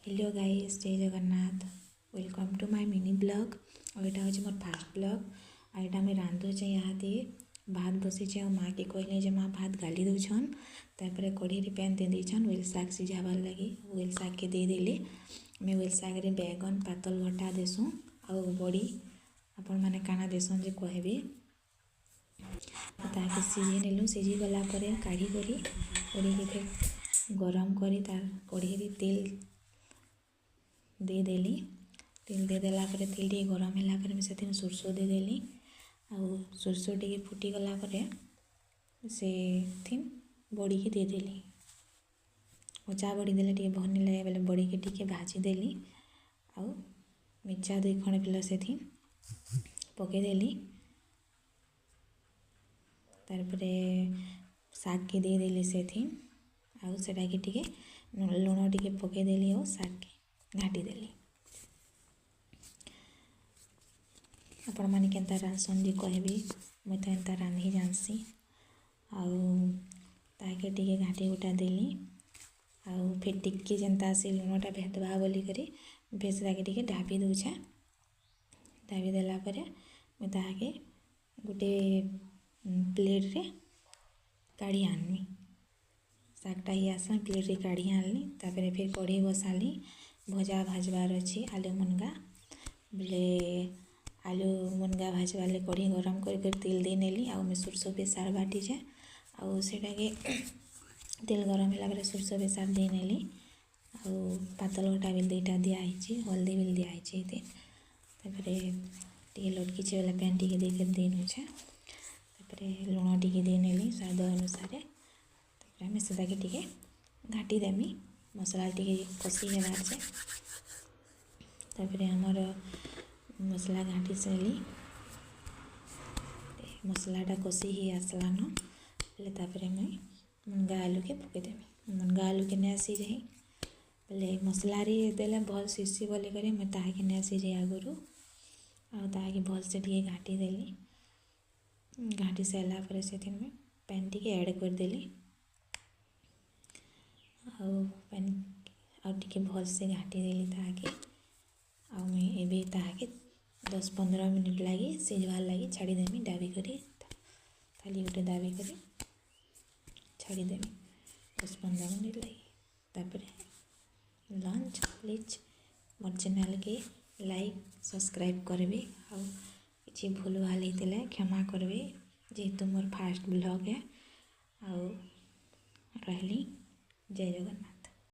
Hello guys, जय Jagannath. Welcome to my mini blog. और यहाँ हूँ मोर फास्ट ब्लॉग। और यहाँ मुझे रांधुचे यहाँ भात बसीचे और माँ के कहले जे माँ भात गाली दौन तापर कढ़ी पैन दे देछन व्वेल शाग सिझाबार लगी। व्वेल शाग के देदेली मैं व्वेल शाग रे बैगन पातल घटा देसूँ आ बड़ी आपण मैंने काना देसन जे कहबे ताके सिझे नेलु। सिझी गला परे काढ़ी करी कढ़ी के फिर गरम करी तार कढ़ी तेल देदेली। तेल देदेला तेल टे गरम है से सोरष देदेली। आउ सोरष टे फुटीगला से बड़ी की देदेली। कचा बड़ी देले टे भल नहीं लगे बोले बड़ी के टे भाजीदेली। आउ मिर्चा 2 खंड पिला से पकईदेली। तारपरे शाग के देदेली से आउ सेटा के टे लुण टे पकईदेली और शाग के घाटीदेली। आपण मैंने केन्ता रांधसन जे कहबे मुई तो एन्ता रांधि जानसी। आके टे घाटी गुटा देली। आउ फिर टिक्की जेन्ता से लुणटा भेदवा बोली करी भेजदाके टे ढापी दौछे। ढापी देला परे मुई ताके गोटे प्लेट रे काढ़ी आनमी। शागटा ही आसला प्लेट रे काढ़ी आनली। तापर फिर कढ़ी बसाली। भजा भाजबार अच्छी आलू मुनगा बोले आलू मुनगा भाजबाले कढ़ी गरम कर तेल दे नेली। आउ मैं सोरष बेसार बाटीचे आउ सेटा के तेल गरम है सोरष बेसार दे नेली। आउ पातल घटा बिल 2टा दिखाई हल्दी बिल दिखाई। तापर टे लटकीचे वाला पैन टे देकर दे नौछे। तापर लुण टे दे नेली स्वाद अनुसार। तापर आम से टे घाटी देमी मसला टे कषी है बाहर से। तापर आमर मसला घाटी सारी मसलाटा कषी ही आसलान बोले तापर मुई मुनगा आलू के पकईदेमी। मुनगा आलू के नहीं सिझे बोले मसला देले भल सिझी बोली कर मुई ताके नहीं सिझे आगुरी आके भल से टे घाटी देली। घाटी सारा पर से पैन टी ऐड करदेली। पैन आउ भल से घाटी देली ताके आउ मैं एबे ताके 10-15 मिनिट लगी सिझवार लगी छाड़देमी। डाबी करी थाली गोटे दाबी करी छाड़देमी 10-15 मिनिट लगी। तापर लंच प्लीज मोर चैनल के लाइक सब्सक्राइब करबे। आउ किसी भूल भाल होते क्षमा करबे जेहेतु मोर फास्ट ब्लॉग है। आउ रहली जय जगन्नाथ।